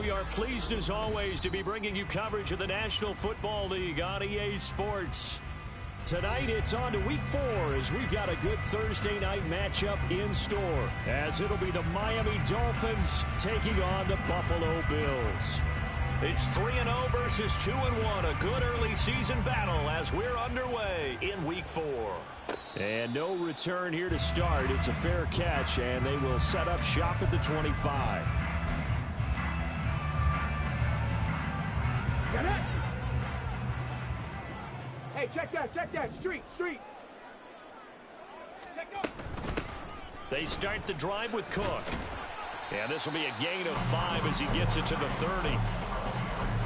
we are pleased as always to be bringing you coverage of the National Football League on EA Sports. Tonight it's on to Week 4 as we've got a good Thursday night matchup in store, as it'll be the Miami Dolphins taking on the Buffalo Bills. It's 3-0 versus 2-1, a good early season battle as we're underway in Week 4. And no return here to start. It's a fair catch, and they will set up shop at the 25. Hey, check that. Street. Check up. They start the drive with Cook. And this will be a gain of 5 as he gets it to the 30.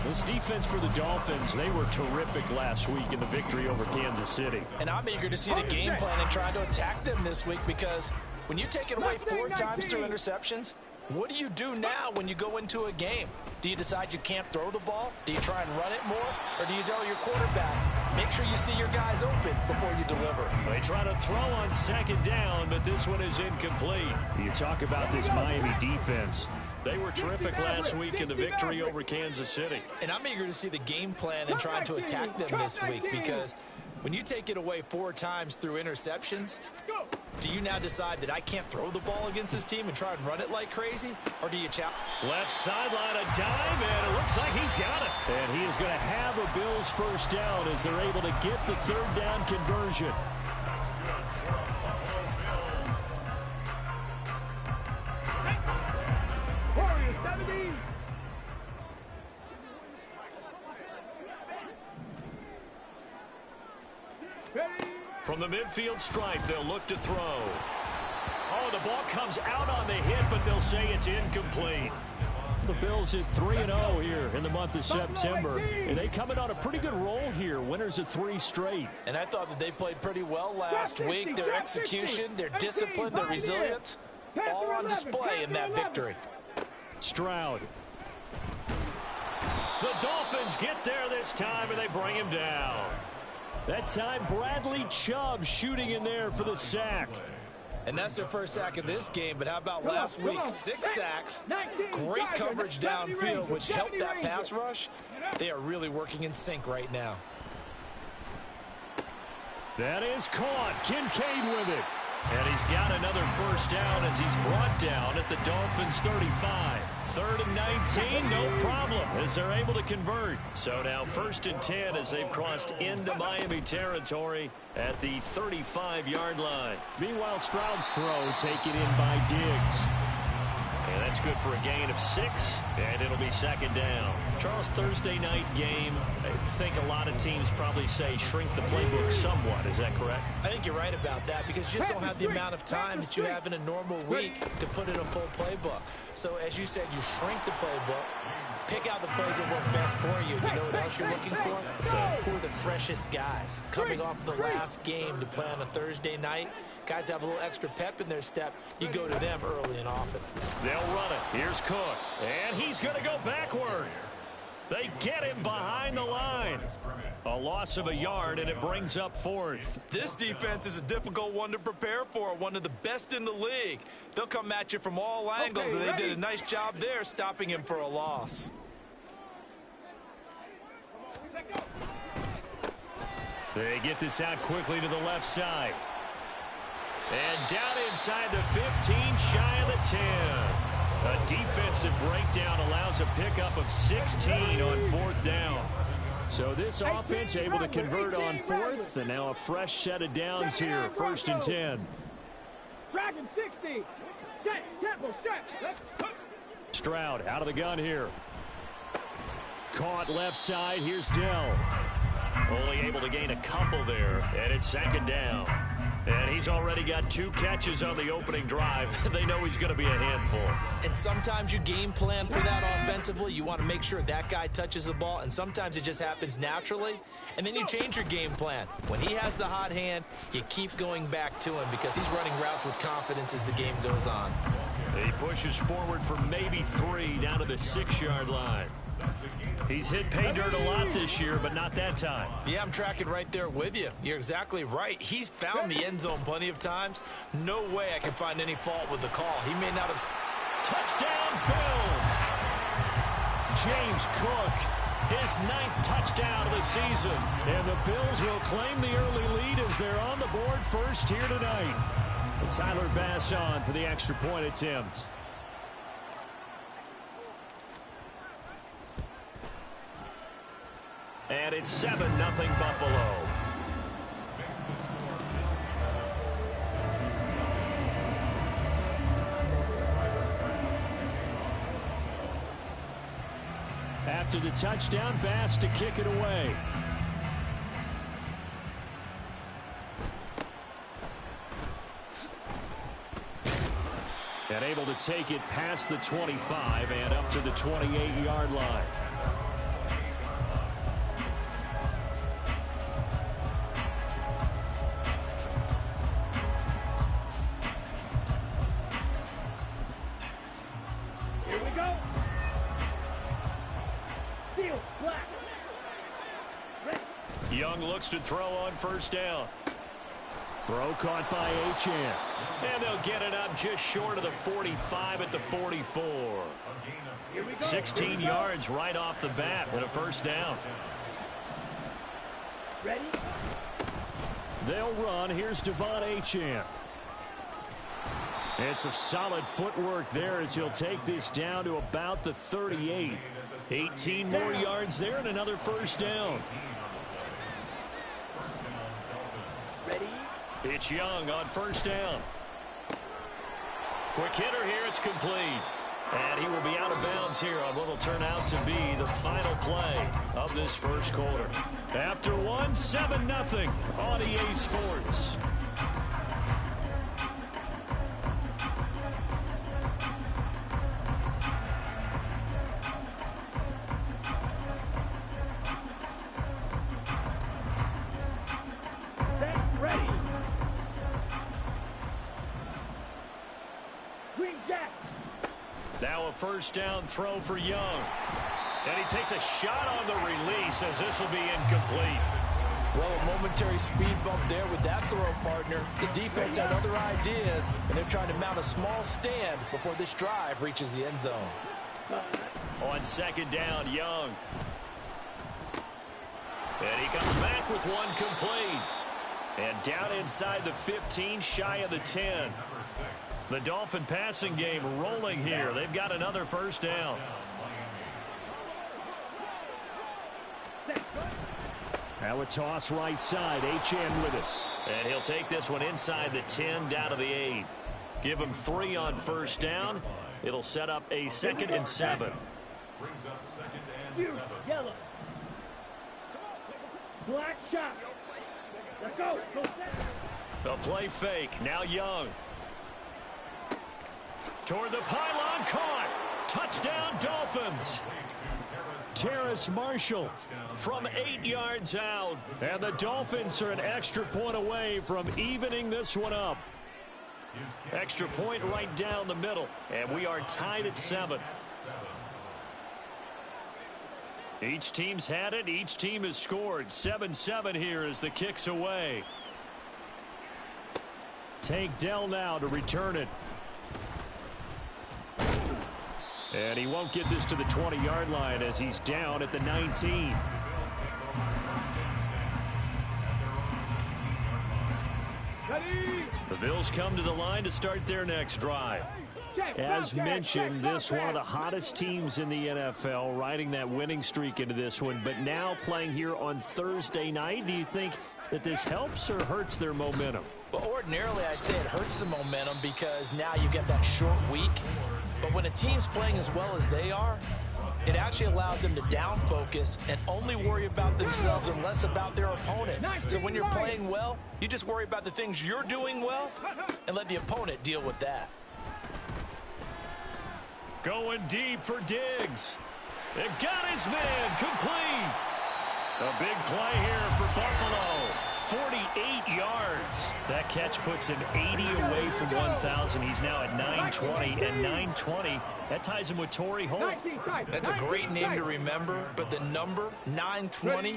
This defense for the Dolphins, they were terrific last week in the victory over Kansas City. And I'm eager to see the game plan and trying to attack them this week, because when you take it away 4 times through interceptions, what do you do now when you go into a game? Do you decide you can't throw the ball? Do you try and run it more? Or do you tell your quarterback, make sure you see your guys open before you deliver? They try to throw on second down, but this one is incomplete. You talk about this Miami defense. They were terrific last week in the victory over Kansas City. And I'm eager to see the game plan and trying to attack them this week, because when you take it away 4 times through interceptions, do you now decide that I can't throw the ball against this team and try and run it like crazy? Or do you challenge? Left sideline, a dive, and it looks like he's got it. And he is going to have a Bills first down as they're able to get the 3rd down conversion. From the midfield stripe, they'll look to throw. Oh, the ball comes out on the hit, but they'll say it's incomplete. The Bills hit 3-0 here in the month of September, and they come in on a pretty good roll here, winners of 3 straight. And I thought that they played pretty well last week. Their execution, their discipline, their resilience, all on display in that victory. Stroud. The Dolphins get there this time, and they bring him down. That time, Bradley Chubb shooting in there for the sack. And that's their first sack of this game, but how about last week? 6 sacks, great coverage downfield, which helped that pass rush. They are really working in sync right now. That is caught. Kincaid with it. And he's got another first down as he's brought down at the Dolphins' 35. 3rd and 19, no problem, as they're able to convert. So now 1st and 10 as they've crossed into Miami territory at the 35-yard line. Meanwhile, Stroud's throw taken in by Diggs. And that's good for a gain of 6, and it'll be 2nd down. Charles, Thursday night game, I think a lot of teams probably say shrink the playbook somewhat. Is that correct? I think you're right about that, because you just don't have the amount of time that you have in a normal week to put in a full playbook. So as you said, you shrink the playbook, pick out the plays that work best for you. You know what else you're looking for? Who are the freshest guys coming off the last game to play on a Thursday night? Guys have a little extra pep in their step. You go to them early and often. They'll run it. Here's Cook. And he's going to go backward. They get him behind the line. A loss of a yard, and it brings up 4th. This defense is a difficult one to prepare for, one of the best in the league. They'll come at you from all angles, and they did a nice job there stopping him for a loss. They get this out quickly to the left side. And down inside the 15, shy of the 10. A defensive breakdown allows a pickup of 16 on 4th down. So this offense able to convert on 4th, and now a fresh set of downs here, 1st and 10. Dragon 60. Set, tempo, set. Let's go. Stroud out of the gun here. Caught left side. Here's Dell. Only able to gain a couple there, and it's 2nd down. And he's already got 2 catches on the opening drive. They know he's going to be a handful. And sometimes you game plan for that offensively. You want to make sure that guy touches the ball, and sometimes it just happens naturally. And then you change your game plan. When he has the hot hand, you keep going back to him because he's running routes with confidence as the game goes on. He pushes forward for maybe 3 down to the 6-yard line. He's hit pay dirt a lot this year, but not that time. Yeah, I'm tracking right there with you. You're exactly right. He's found the end zone plenty of times. No way I can find any fault with the call. He may not have... Touchdown, Bills! James Cook, his 9th touchdown of the season. And the Bills will claim the early lead as they're on the board first here tonight. And Tyler Bass on for the extra point attempt. And it's 7-0 Buffalo. After the touchdown, Bass to kick it away. And able to take it past the 25 and up to the 28-yard line. Young looks to throw on first down. Throw caught by Achane. And they'll get it up just short of the 45 at the 44. 16 yards right off the bat and a first down. Ready? They'll run. Here's Devon Achane. And some solid footwork there as he'll take this down to about the 38. 18 more yards there and another first down. It's Young on first down. Quick hitter here. It's complete. And he will be out of bounds here on what will turn out to be the final play of this first quarter. After one, 7-0 on EA Sports. Now a first down throw for Young. And he takes a shot on the release as this will be incomplete. Well, a momentary speed bump there with that throw, partner. The defense had other ideas, and they're trying to mount a small stand before this drive reaches the end zone. On second down, Young. And he comes back with one complete. And down inside the 15, shy of the 10. The Dolphin passing game rolling here. They've got another first down. Now a toss right side. Achane with it. And he'll take this one inside the 10, down to the 8. Give him 3 on first down. It'll set up a 2nd and 7. Brings up 2nd and 7. Yellow. Black shot. Let's go. A play fake. Now Young. Toward the pylon, caught. Touchdown, Dolphins. Terrace Marshall from 8 yards out. And the Dolphins are an extra point away from evening this one up. Extra point right down the middle. And we are tied at 7. Each team's had it. Each team has scored. 7-7 here as the kick's away. Tank Dell now to return it. And he won't get this to the 20-yard line as he's down at the 19. The Bills come to the line to start their next drive. As mentioned, this one of the hottest teams in the NFL, riding that winning streak into this one, but now playing here on Thursday night. Do you think that this helps or hurts their momentum? Well, ordinarily, I'd say it hurts the momentum because now you get that short week. But when a team's playing as well as they are, it actually allows them to down focus and only worry about themselves and less about their opponent. So when you're playing well, you just worry about the things you're doing well and let the opponent deal with that. Going deep for Diggs. It got his man complete. A big play here for Buffalo. 48 yards. That catch puts him 80 away from 1,000. He's now at 920, and 920, that ties him with Torrey Holt. That's a great name to remember, but the number, 920,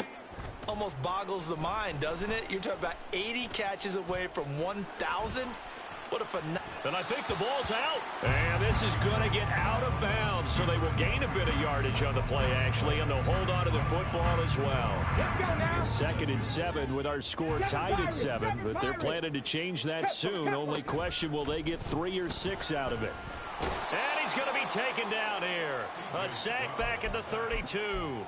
almost boggles the mind, doesn't it? You're talking about 80 catches away from 1,000. What a phenomenal. And I think the ball's out. And this is going to get out of bounds, so they will gain a bit of yardage on the play, actually, and they'll hold on to the football as well. 2nd and 7 with our score tied at 7, but they're planning to change that soon. Only question, will they get 3 or 6 out of it? And he's going to be taken down here. A sack back at the 32.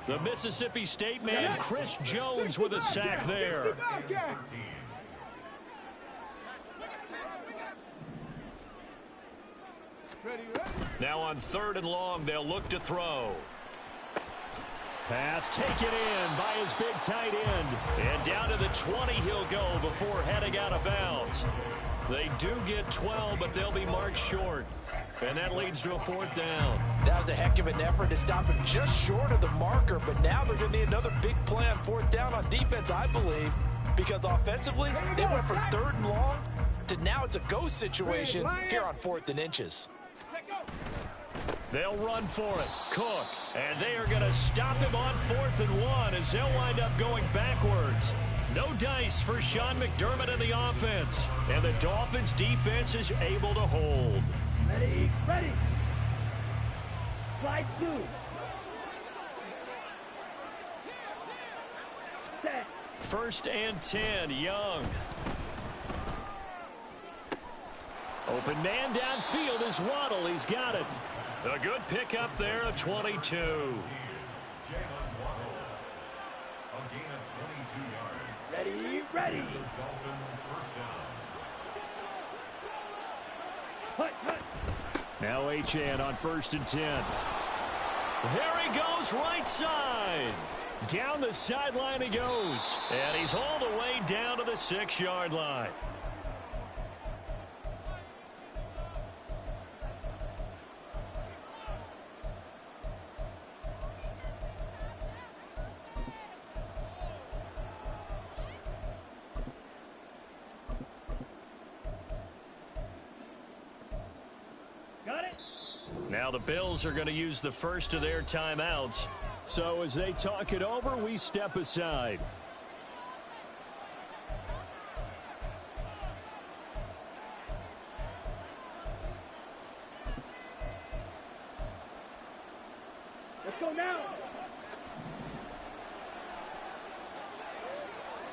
The Mississippi State man, Chris Jones, with a sack there. Now on 3rd and long, they'll look to throw. Pass taken in by his big tight end. And down to the 20 he'll go before heading out of bounds. They do get 12, but they'll be marked short. And that leads to a 4th down. That was a heck of an effort to stop him just short of the marker, but now they're going to need another big play on 4th down on defense, I believe, because offensively, they went from 3rd and long to now it's a go situation here on 4th and inches. They'll run for it. Cook. And they are going to stop him on 4th and 1 as they'll wind up going backwards. No dice for Sean McDermott in the offense. And the Dolphins defense is able to hold. Ready. Slide 2. Set. 1st and 10, Young. Open man downfield is Waddle. He's got it. A good pickup there of 22. Ready. Hut. Now Achane on 1st and 10. There he goes, right side. Down the sideline he goes. And he's all the way down to the 6-yard line. Now the Bills are going to use the first of their timeouts. So as they talk it over, we step aside. Let's go now.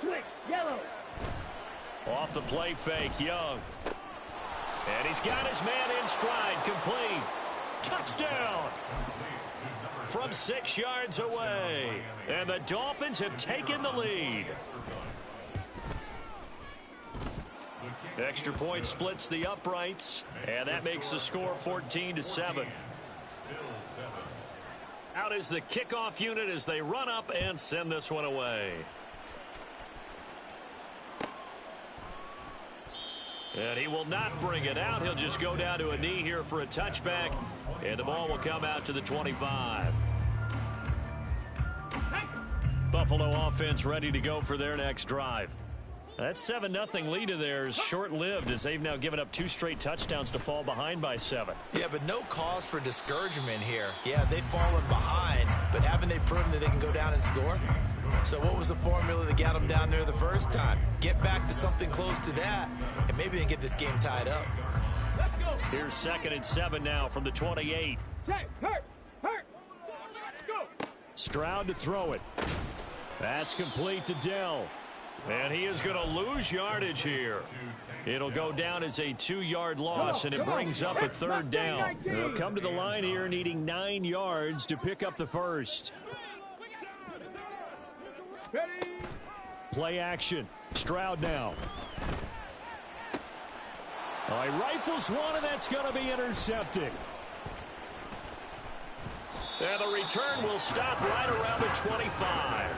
Quick, yellow. Off the play fake, Young. And he's got his man in stride, complete. Touchdown! From 6 yards away. And the Dolphins have taken the lead. Extra point splits the uprights. And that makes the score 14-7. Out is the kickoff unit as they run up and send this one away. And he will not bring it out. He'll just go down to a knee here for a touchback. And the ball will come out to the 25. Buffalo offense ready to go for their next drive. That 7-0 lead of theirs short-lived as they've now given up 2 straight touchdowns to fall behind by 7. Yeah, but no cause for discouragement here. Yeah, they've fallen behind, but haven't they proven that they can go down and score? So what was the formula that got them down there the first time? Get back to something close to that, and maybe they can get this game tied up. Let's go. Here's 2nd and 7 now from the 28. Check. Hurt. Let's go. Stroud to throw it. That's complete to Dell. And he is going to lose yardage here. It'll go down as a 2-yard loss, and it brings up a 3rd down. They'll come to the line here needing 9 yards to pick up the first. Ready. Play action. Stroud now. He rifles one, and that's going to be intercepted. And the return will stop right around the 25.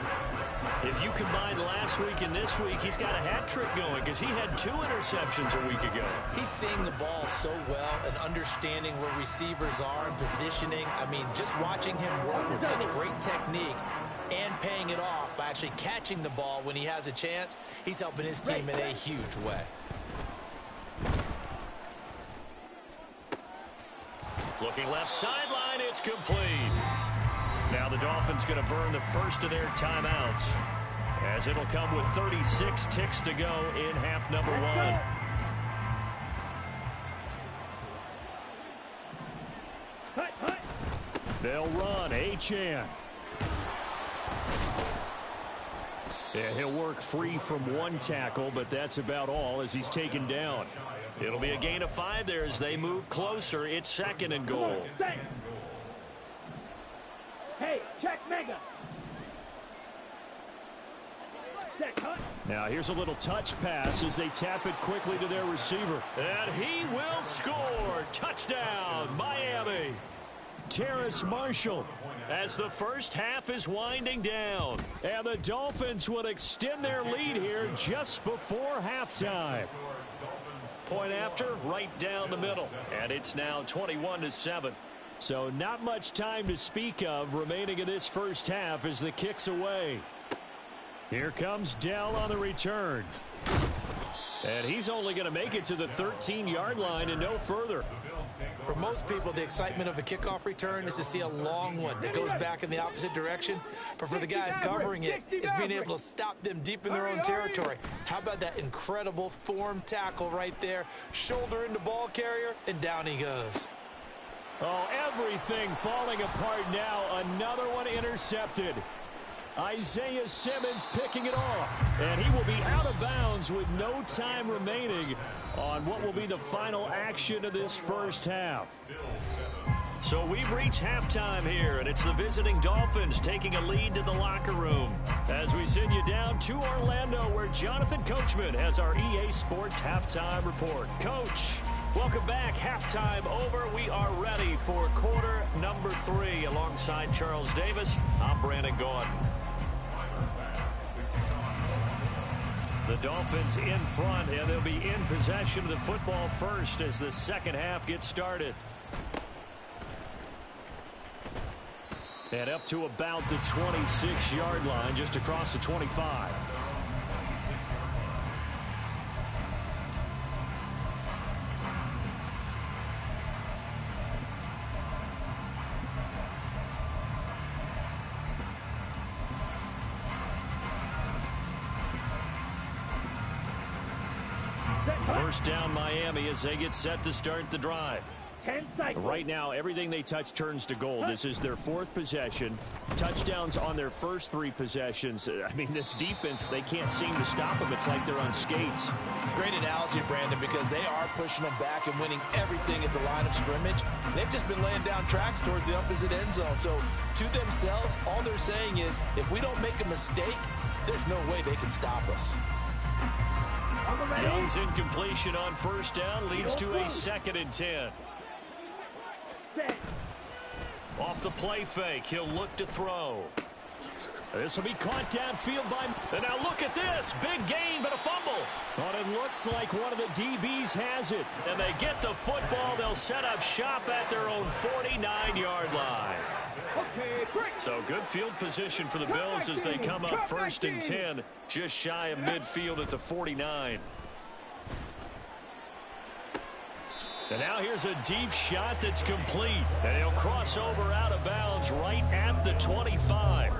If you combine last week and this week, he's got a hat trick going because he had 2 interceptions a week ago. He's seeing the ball so well and understanding where receivers are and positioning. I mean, just watching him work with such great technique and paying it off by actually catching the ball when he has a chance, he's helping his team in a huge way. Looking left sideline, it's complete. Now the Dolphins going to burn the first of their timeouts as it'll come with 36 ticks to go in half number 1. They'll run. Achane. Yeah, he'll work free from one tackle, but that's about all as he's taken down. It'll be a gain of 5 there as they move closer. It's 2nd and goal. Hey, check mega. Check, huh? Now here's a little touch pass as they tap it quickly to their receiver. And he will score. Touchdown, Miami. Terrace Marshall as the first half is winding down. And the Dolphins would extend their lead here just before halftime. Point after, right down the middle. And it's now 21-7. So not much time to speak of remaining in this first half as the kick's away. Here comes Dell on the return. And he's only going to make it to the 13-yard line and no further. For most people, the excitement of a kickoff return is to see a long one that goes back in the opposite direction. But for the guys covering it, it's being able to stop them deep in their own territory. How about that incredible form tackle right there? Shoulder into ball carrier, and down he goes. Oh, everything falling apart now. Another one intercepted. Isaiah Simmons picking it off. And he will be out of bounds with no time remaining on what will be the final action of this first half. So we've reached halftime here, and it's the visiting Dolphins taking a lead to the locker room. As we send you down to Orlando, where Jonathan Coachman has our EA Sports Halftime Report. Coach, welcome back. Halftime over. We are ready for quarter number 3. Alongside Charles Davis, I'm Brandon Gaudin. The Dolphins in front, and they'll be in possession of the football first as the second half gets started. And up to about the 26-yard line, just across the 25. First down Miami as they get set to start the drive. 10 seconds. Right now, everything they touch turns to gold. This is their 4th possession. Touchdowns on their first 3 possessions. I mean, this defense, they can't seem to stop them. It's like they're on skates. Great analogy, Brandon, because they are pushing them back and winning everything at the line of scrimmage. They've just been laying down tracks towards the opposite end zone. So to themselves, all they're saying is, if we don't make a mistake, there's no way they can stop us. Young's incompletion on first down leads to a 2nd and 10. Off the play fake, he'll look to throw. This will be caught downfield by... And now look at this. Big gain, but a fumble. But it looks like one of the DBs has it. And they get the football. They'll set up shop at their own 49-yard line. So good field position for the Bills as they come up 1st and 10, just shy of midfield at the 49. And now here's a deep shot that's complete. And he'll cross over out of bounds right at the 25.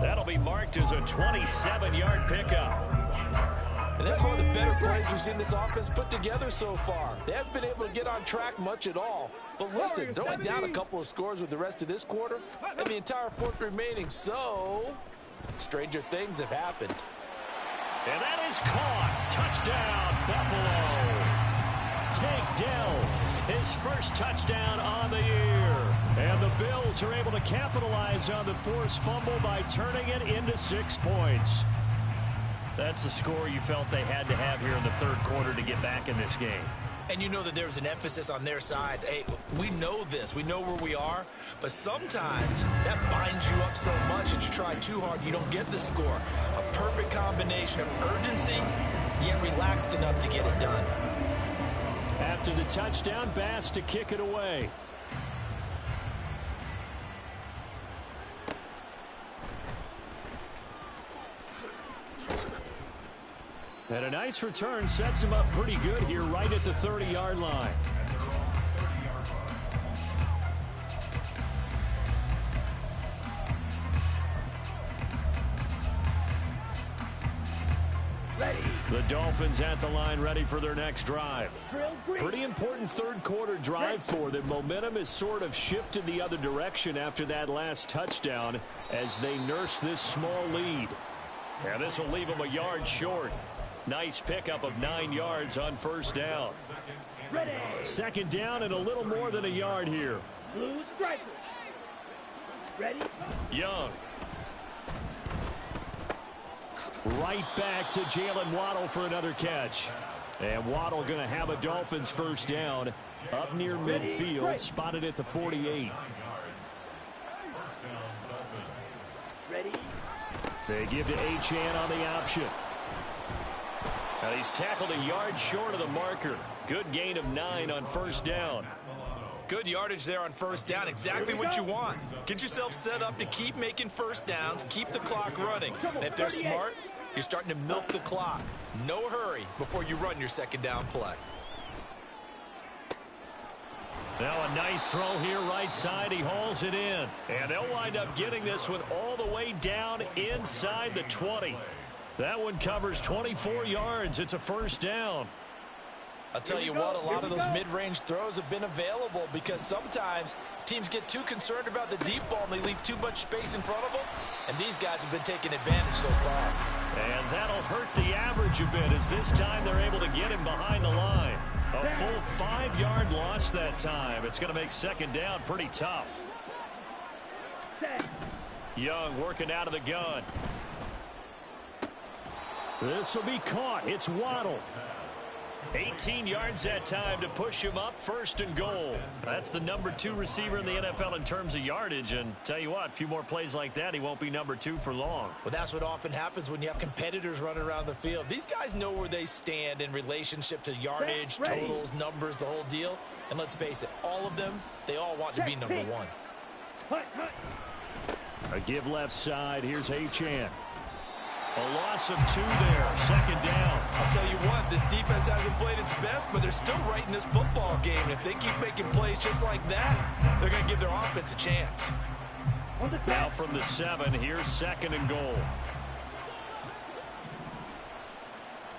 That'll be marked as a 27-yard pickup. And that's one of the better plays we've seen this offense put together so far. They haven't been able to get on track much at all. But listen, they're only down a couple of scores with the rest of this quarter and the entire 4th remaining. So, stranger things have happened. And that is caught. Touchdown, Buffalo. Tank Dell, his first touchdown on the year. And the Bills are able to capitalize on the forced fumble by turning it into 6 points. That's the score you felt they had to have here in the 3rd quarter to get back in this game. And you know that there was an emphasis on their side. Hey, we know this. We know where we are. But sometimes that binds you up so much that you try too hard, you don't get the score. A perfect combination of urgency, yet relaxed enough to get it done. After the touchdown, Bass to kick it away. And a nice return sets him up pretty good here right at the 30-yard line. The Dolphins at the line ready for their next drive. Pretty important third quarter drive for them. Momentum has sort of shifted the other direction after that last touchdown as they nurse this small lead. And this will leave them a yard short. Nice pickup of 9 yards on first down. Second down and a little more than a yard here. Blue striker. Ready? Young. Right back to Jalen Waddle for another catch. And Waddle going to have a Dolphins first down up near midfield, spotted at the 48. Ready? They give to Achane on the option. And he's tackled a yard short of the marker. Good gain of 9 on first down. Good yardage there on first down. Exactly what you want. Get yourself set up to keep making first downs, keep the clock running. And if they're smart, you're starting to milk the clock. No hurry before you run your second down play. Now a nice throw here right side. He hauls it in. And they'll wind up getting this one all the way down inside the 20. That one covers 24 yards. It's a first down. I'll tell you what, a lot of those mid-range throws have been available because sometimes teams get too concerned about the deep ball and they leave too much space in front of them. And these guys have been taking advantage so far. And that'll hurt the average a bit as this time they're able to get him behind the line. A full 5-yard loss that time. It's going to make second down pretty tough. Young working out of the gun. This will be caught. It's Waddle. 18 yards that time to push him up, first and goal. That's the number 2 receiver in the NFL in terms of yardage. And tell you what, a few more plays like that, he won't be number 2 for long. Well, that's what often happens when you have competitors running around the field. These guys know where they stand in relationship to yardage, totals, numbers, the whole deal. And let's face it, all of them, they all want to be number 1. A give left side. Here's Achane. A loss of 2 there. Second down. I'll tell you what, this defense hasn't played its best, but they're still right in this football game. And if they keep making plays just like that, they're going to give their offense a chance. Now from the 7, here's second and goal.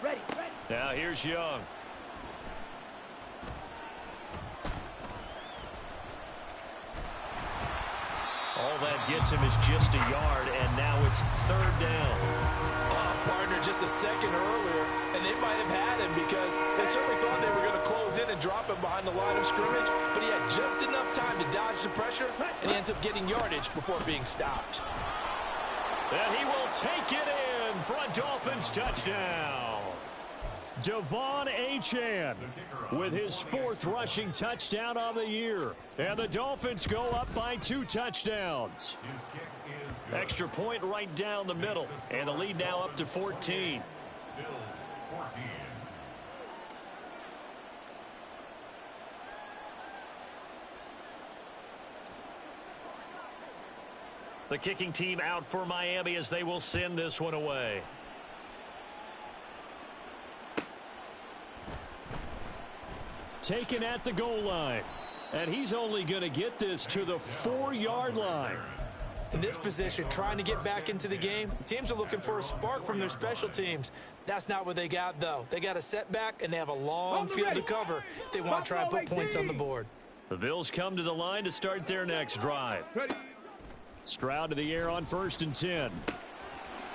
Ready. Now here's Young. All that gets him is just a yard, and now it's third down. Partner, just a second earlier, and they might have had him because they certainly thought they were going to close in and drop him behind the line of scrimmage, but he had just enough time to dodge the pressure, and he ends up getting yardage before being stopped. And he will take it in for a Dolphins touchdown. Devon Achane with his 4th rushing touchdown on the year. And the Dolphins go up by 2 touchdowns. Extra point right down the middle. And the lead now up to 14. The kicking team out for Miami as they will send this one away. Taken at the goal line. And he's only going to get this to the 4-yard line. In this position, trying to get back into the game, teams are looking for a spark from their special teams. That's not what they got, though. They got a setback, and they have a long field to cover if they want to try and put points on the board. The Bills come to the line to start their next drive. Stroud to the air on 1st and 10.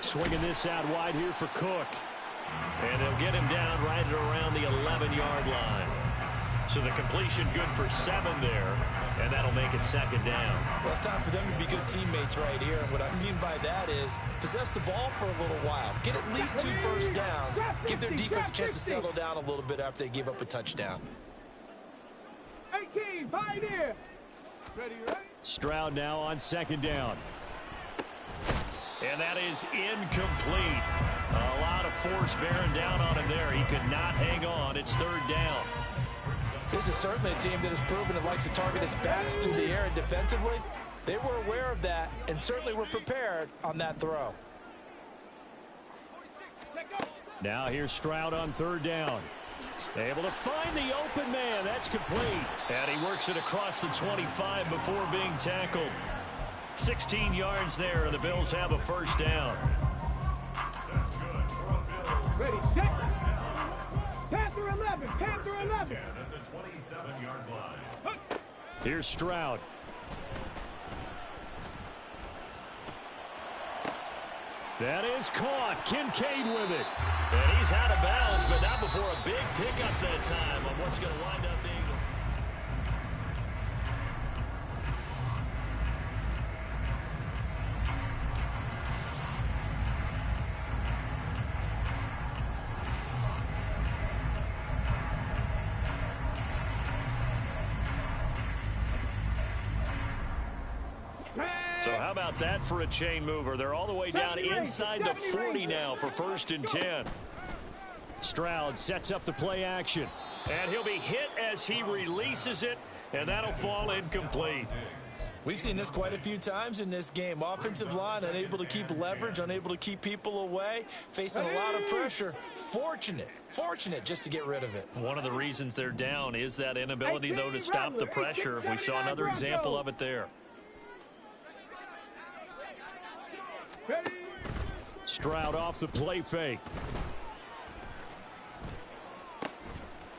Swinging this out wide here for Cook. And they'll get him down right at around the 11-yard line. So the completion good for 7 there, and that'll make it second down. Well, it's time for them to be good teammates right here. And what I mean by that is possess the ball for a little while. Get at least 2 first downs. Give their defense a chance to settle down a little bit after they give up a touchdown. 18, pioneer. Ready. Stroud now on second down. And that is incomplete. A lot of force bearing down on him there. He could not hang on. It's third down. This is certainly a team that has proven it likes to target its backs through the air and defensively. They were aware of that and certainly were prepared on that throw. Now here's Stroud on third down. Able to find the open man. That's complete. And he works it across the 25 before being tackled. 16 yards there, and the Bills have a first down. Ready, set. 10 at the 27-yard line. Here's Stroud. That is caught. Kincaid with it. And he's out of bounds, but not before a big pickup that time on what's going to wind up being So how about that for a chain mover? They're all the way down inside the 40 now for 1st and 10. Stroud sets up the play action. And he'll be hit as he releases it, and that'll fall incomplete. We've seen this quite a few times in this game. Offensive line unable to keep leverage, unable to keep people away, facing a lot of pressure. Fortunate just to get rid of it. One of the reasons they're down is that inability, though, to stop the pressure. We saw another example of it there. Stroud off the play fake.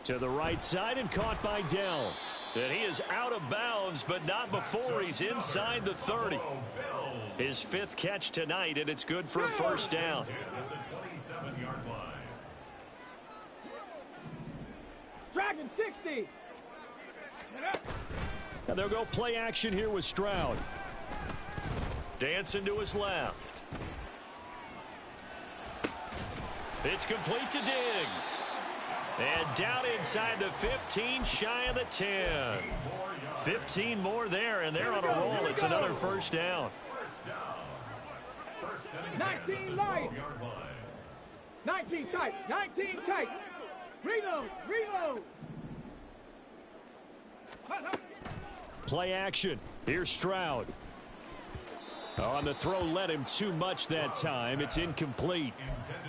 To the right side and caught by Dell. And he is out of bounds, but not before he's inside the 30. His 5th catch tonight, and it's good for a 1st down. Dragon 60. And they'll go play action here with Stroud. Dancing to his left. It's complete to Diggs. And down inside the 15, shy of the 10. 15 more there, and they're on a roll. It's another 1st down. 19 light. 19 tight. 19 tight. Reload. Play action. Here's Stroud. On the throw, led him too much that time. It's incomplete.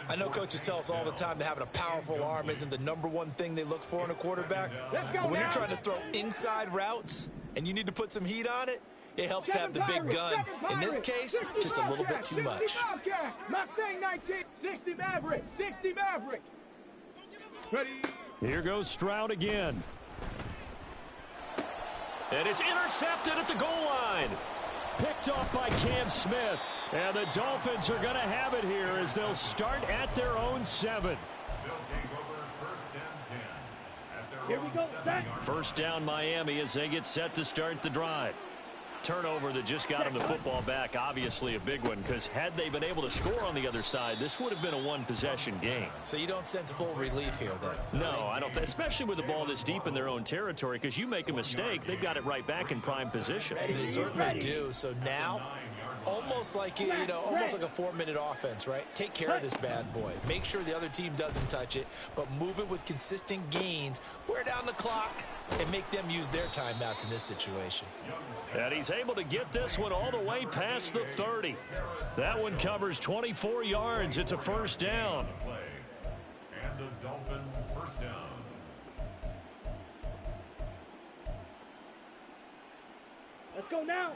I know coaches tell us all the time that having a powerful arm isn't the #1 thing they look for in a quarterback. But when you're trying to throw inside routes and you need to put some heat on it, it helps to have the big gun. In this case, just a little bit too much. Mustang 19, 60 Maverick, 60 Maverick. Ready? Here goes Stroud again. And it's intercepted at the goal line. Picked off by Cam Smith. And the Dolphins are going to have it here as they'll start at their own 7. Here we go, set. 1st down Miami as they get set to start the drive. Turnover that just got them the football back, obviously a big one, because had they been able to score on the other side, this would have been a 1-possession game. So you don't sense full relief here, then? No, I don't, especially with the ball this deep in their own territory, because you make a mistake, they've got it right back in prime position. They certainly do. So now, almost like almost like a 4-minute offense, right? Take care of this bad boy. Make sure the other team doesn't touch it, but move it with consistent gains. Wear down the clock and make them use their timeouts in this situation. And he's able to get this one all the way past the 30. That one covers 24 yards. It's a 1st down. And a Dolphin 1st down. Let's go now.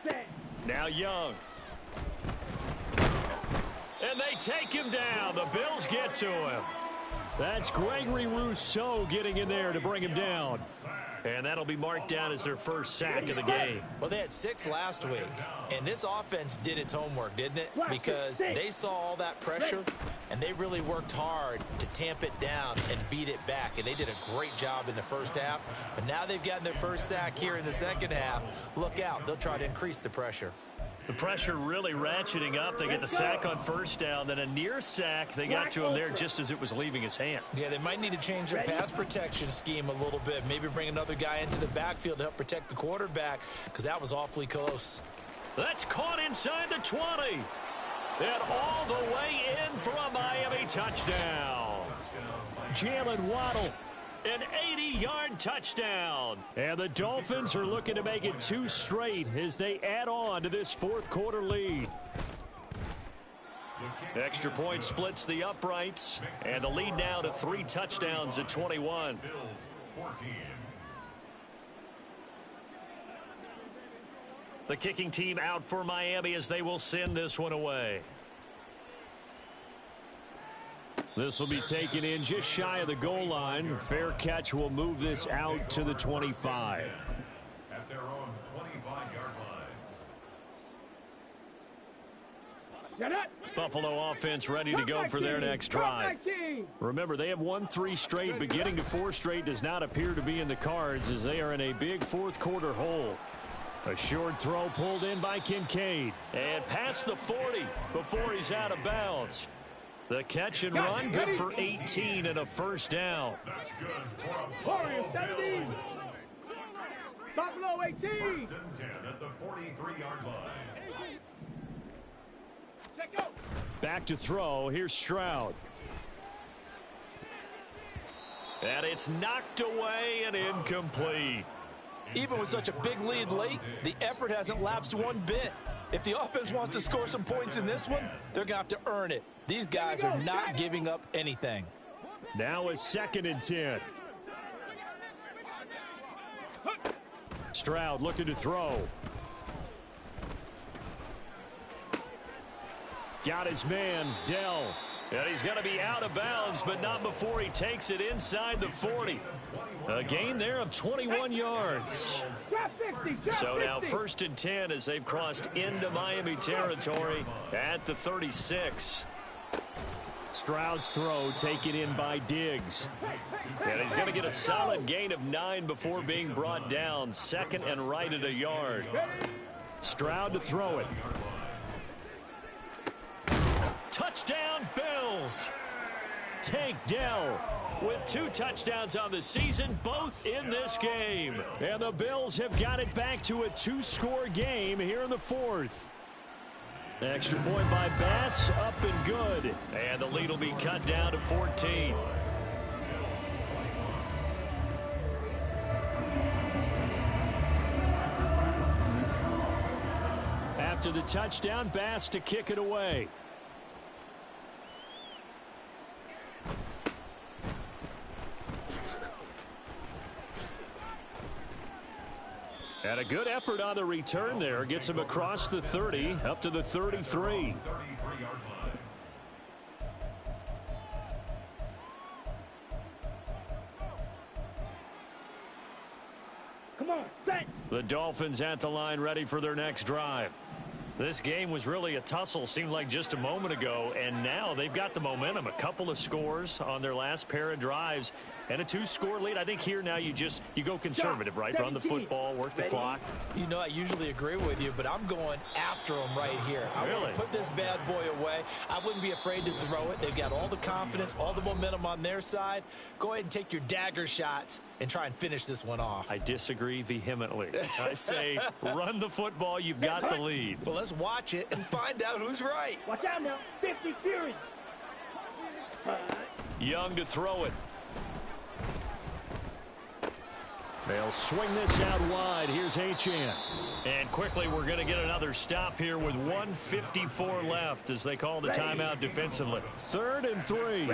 Set. Now Young. And they take him down. The Bills get to him. That's Gregory Rousseau getting in there to bring him down. And that'll be marked down as their 1st sack of the game. Well, they had 6 last week, and this offense did its homework, didn't it? Because they saw all that pressure, and they really worked hard to tamp it down and beat it back. And they did a great job in the 1st half. But now they've gotten their 1st sack here in the 2nd half. Look out. They'll try to increase the pressure. The pressure really ratcheting up. They get the sack on 1st down, then a near sack. They got to him there just as it was leaving his hand. Yeah, they might need to change their pass protection scheme a little bit. Maybe bring another guy into the backfield to help protect the quarterback, because that was awfully close. That's caught inside the 20. And all the way in for a Miami touchdown. Jalen Waddle. An 80-yard touchdown. And the Dolphins are looking to make it 2 straight as they add on to this 4th quarter lead. Extra point splits the uprights. And the lead now to 3 touchdowns at 21. The kicking team out for Miami as they will send this one away. This will be taken in just shy of the goal line. Fair catch will move this out to the 25. At their own 25-yard line. Set up. Buffalo offense ready to go for their next drive. Remember, they have won 3 straight. Beginning to 4 straight does not appear to be in the cards as they are in a big fourth quarter hole. A short throw pulled in by Kincaid. And past the 40 before he's out of bounds. The catch and run, good for 18 and a first down. That's good. Warriors 70. Buffalo 18. First and 10 at the 43-yard line. Check out. Back to throw. Here's Stroud. And it's knocked away and incomplete. Even with such a big lead late, the effort hasn't lapsed one bit. If the offense wants to score some points in this one, they're going to have to earn it. These guys are not giving up anything. Now a 2nd and 10. Stroud looking to throw. Got his man, Dell. And he's going to be out of bounds, but not before he takes it inside the 40. A gain there of 21 yards. So now 1st and 10 as they've crossed into Miami territory at the 36. Stroud's throw taken in by Diggs. And he's going to get a solid gain of 9 before being brought down. 2nd and right at a yard. Stroud to throw it. Touchdown, Bills. Tank Dell with 2 touchdowns on the season, both in this game. And the Bills have got it back to a 2-score game here in the 4th. Extra point by Bass, up and good. And the lead will be cut down to 14. After the touchdown, Bass to kick it away. And a good effort on the return there. Gets him across the 30, up to the 33. Come on, set. The Dolphins at the line ready for their next drive. This game was really a tussle, seemed like just a moment ago, and now they've got the momentum. A couple of scores on their last pair of drives and a 2-score lead. I think here now you go conservative, right? Run the football, work the clock. You know, I usually agree with you, but I'm going after them right here. I want to put this bad boy away. I wouldn't be afraid to throw it. They've got all the confidence, all the momentum on their side. Go ahead and take your dagger shots and try and finish this one off. I disagree vehemently. I say run the football. You've got the lead. Well, let's watch it and find out who's right. Watch out now. 50 Fury. Young to throw it. They'll swing this out wide. Here's Achane. And quickly we're going to get another stop here with 1:54 left as they call the timeout defensively. 3rd and 3.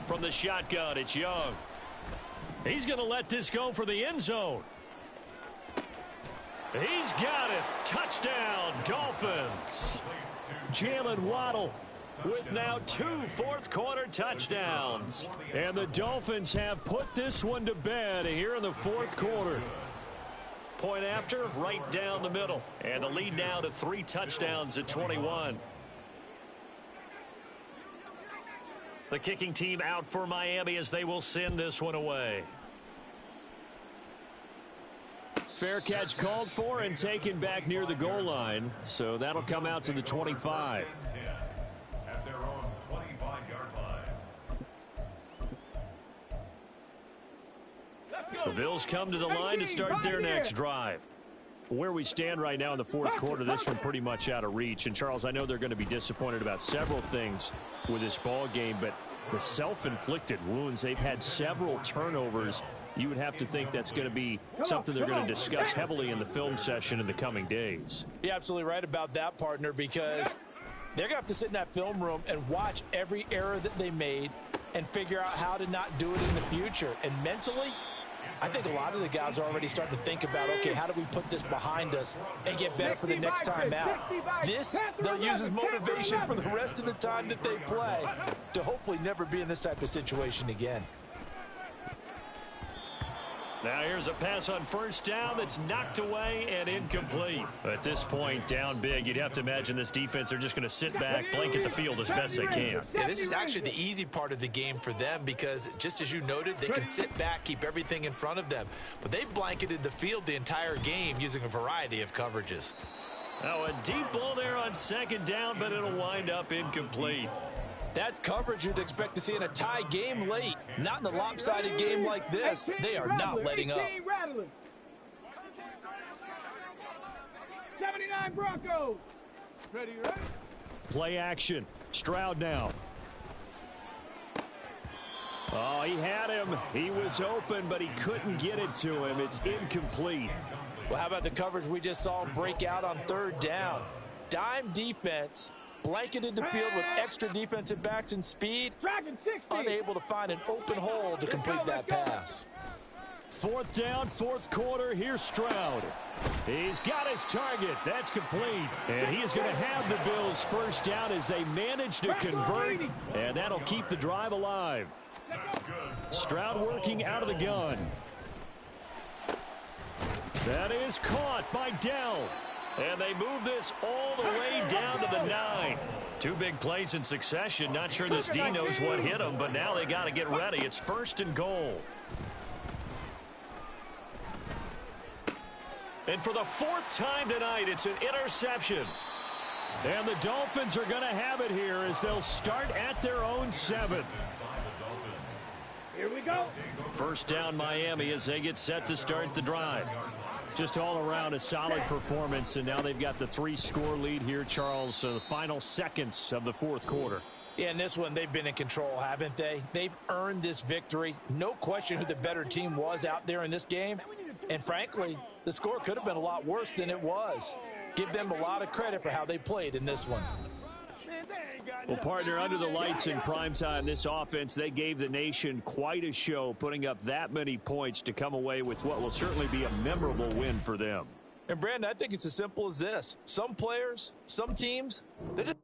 From the shotgun, it's Young. He's going to let this go for the end zone. He's got it. Touchdown, Dolphins. Jalen Waddle with now 2 fourth-quarter touchdowns. And the Dolphins have put this one to bed here in the 4th quarter. Point after, right down the middle. And the lead now to 3 touchdowns at 21. The kicking team out for Miami as they will send this one away. Fair catch called for and taken back near the goal line. So that'll come out to the 25. At their own 25-yard line. The Bills come to the line to start their next drive. Where we stand right now in the 4th quarter, this one pretty much out of reach. And, Charles, I know they're going to be disappointed about several things with this ball game, but the self-inflicted wounds, they've had several turnovers. You would have to think that's going to be something they're going to discuss heavily in the film session in the coming days. You're absolutely right about that, partner, because they're going to have to sit in that film room and watch every error that they made and figure out how to not do it in the future. And mentally, I think a lot of the guys are already starting to think about, okay, how do we put this behind us and get better for the next time out? This, they'll use as motivation for the rest of the time that they play to hopefully never be in this type of situation again. Now here's a pass on first down that's knocked away and incomplete. At this point, down big, you'd have to imagine this defense are just going to sit back, blanket the field as best they can. Yeah, this is actually the easy part of the game for them because, just as you noted, they can sit back, keep everything in front of them. But they've blanketed the field the entire game using a variety of coverages. Now a deep ball there on second down, but it'll wind up incomplete. That's coverage you'd expect to see in a tie game late. Not in a lopsided game like this. They are not letting up. 79 Broncos. Ready, right? Play action. Stroud now. Oh, he had him. He was open, but he couldn't get it to him. It's incomplete. Well, how about the coverage we just saw him break out on third down? Dime defense. Blanketed the field with extra defensive backs and speed. Unable to find an open hole to complete that pass. Fourth down, fourth quarter. Here's Stroud. He's got his target. That's complete. And he is going to have the Bills first down as they manage to convert. And that'll keep the drive alive. Stroud working out of the gun. That is caught by Dell. And they move this all the way down to the 9. Two big plays in succession. Not sure this D knows what hit him, but now they got to get ready. It's first and goal. And for the fourth time tonight, it's an interception. And the Dolphins are going to have it here as they'll start at their own 7. Here we go. First down Miami as they get set to start the drive. Just all around a solid performance, and now they've got the 3-score lead here, Charles. So the final seconds of the fourth quarter. Yeah, in this one, they've been in control, haven't they? They've earned this victory. No question who the better team was out there in this game. And frankly, the score could have been a lot worse than it was. Give them a lot of credit for how they played in this one. Well, partner, under the lights in primetime, this offense, they gave the nation quite a show, putting up that many points to come away with what will certainly be a memorable win for them. And, Brandon, I think it's as simple as this. Some players, some teams, they're just